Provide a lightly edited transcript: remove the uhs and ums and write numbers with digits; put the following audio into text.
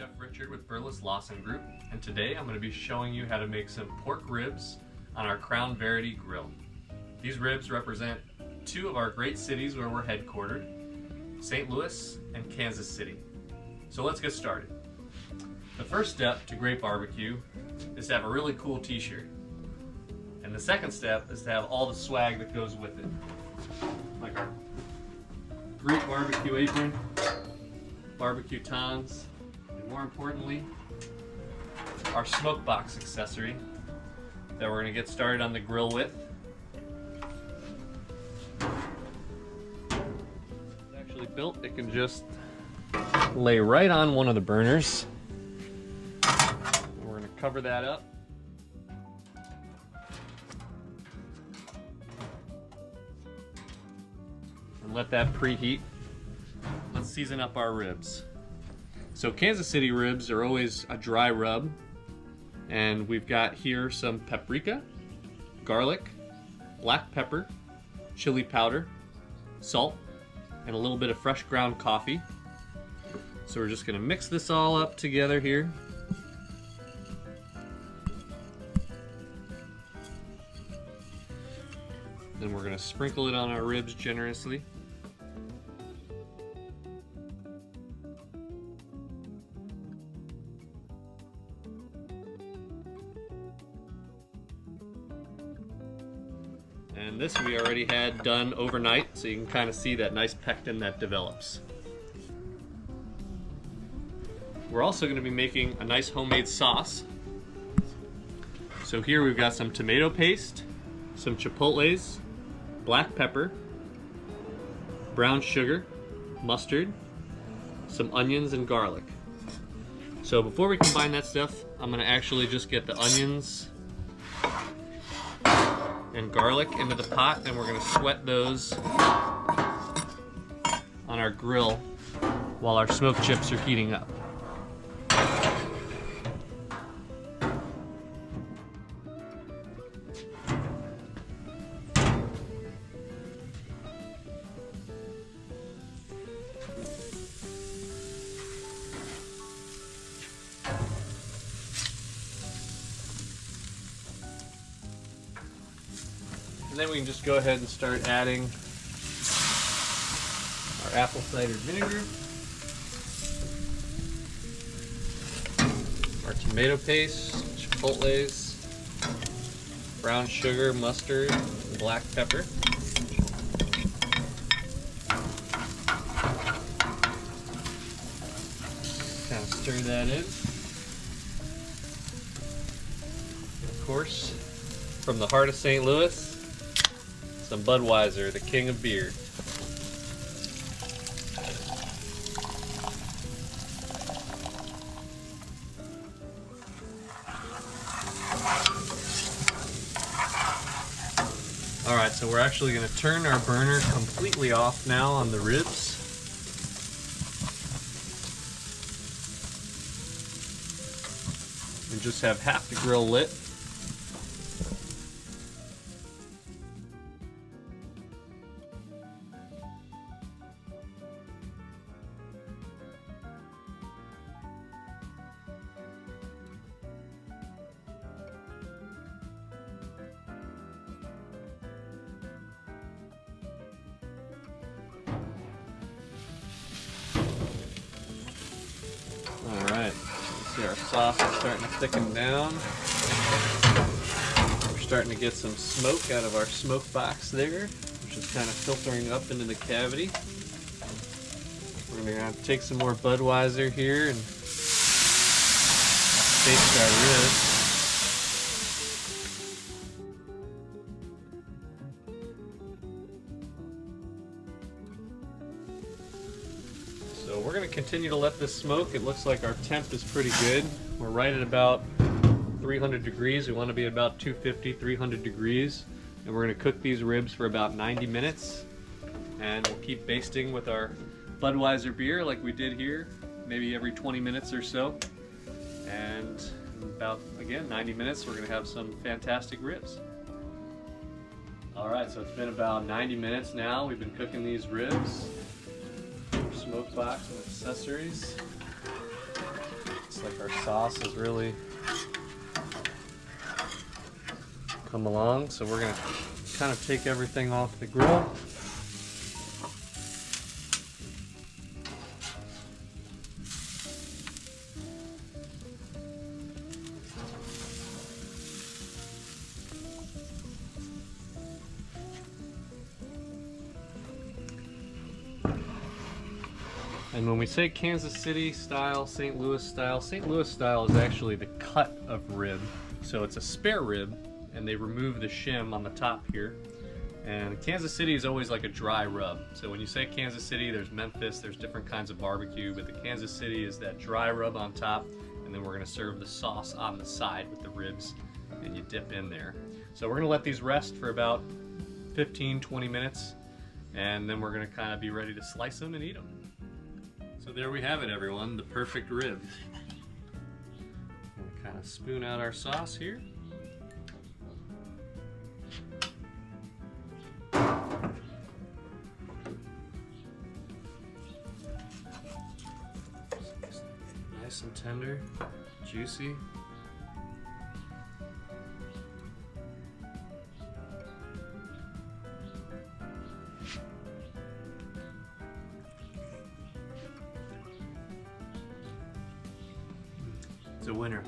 Chef Richard with Burlis-Lawson Group, and today I'm going to be showing you how to make some pork ribs on our Crown Verity grill. These ribs represent two of our great cities where we're headquartered, St. Louis and Kansas City. So let's get started. The first step to great barbecue is to have a really cool t-shirt. And the second step is to have all the swag that goes with it. Like our great barbecue apron, barbecue tongs, and more importantly, our smoke box accessory that we're going to get started on the grill with. It's actually built, it can just lay right on one of the burners. We're going to cover that up. And let that preheat. Let's season up our ribs. So Kansas City ribs are always a dry rub, and we've got here some paprika, garlic, black pepper, chili powder, salt, and a little bit of fresh ground coffee. So we're just going to mix this all up together here. Then we're going to sprinkle it on our ribs generously. And this we already had done overnight, so you can kind of see that nice pectin that develops. We're also going to be making a nice homemade sauce. So here we've got some tomato paste, some chipotles, black pepper, brown sugar, mustard, some onions and garlic. So before we combine that stuff, I'm going to actually just get the onions and garlic into the pot, and we're going to sweat those on our grill while our smoked chips are heating up. And then we can just go ahead and start adding our apple cider vinegar, our tomato paste, chipotles, brown sugar, mustard, and black pepper. Kind of stir that in. Of course, from the heart of St. Louis, some Budweiser, the king of beer. Alright, so we're actually going to turn our burner completely off now on the ribs. And just have half the grill lit. Alright, see our sauce is starting to thicken down. We're starting to get some smoke out of our smoke box there, which is kind of filtering up into the cavity. We're going to take some more Budweiser here and taste our ribs. So we're going to continue to let this smoke. It looks like our temp is pretty good. We're right at about 300 degrees. We want to be at about 250, 300 degrees. And we're going to cook these ribs for about 90 minutes. And we'll keep basting with our Budweiser beer like we did here, maybe every 20 minutes or so. And in about, again, 90 minutes, we're going to have some fantastic ribs. Alright, so it's been about 90 minutes now. We've been cooking these ribs. Smoke box and accessories. Looks like our sauce has really come along, so we're going to kind of take everything off the grill. And when we say Kansas City style, St. Louis style is actually the cut of rib. So it's a spare rib, and they remove the shim on the top here. And Kansas City is always like a dry rub. So when you say Kansas City, there's Memphis, there's different kinds of barbecue, but the Kansas City is that dry rub on top, and then we're gonna serve the sauce on the side with the ribs, and you dip in there. So we're gonna let these rest for about 15-20 minutes, and then we're gonna kind of be ready to slice them and eat them. So there we have it, everyone, the perfect rib. We'll kind of spoon out our sauce here. Nice and tender, juicy. It's a winner.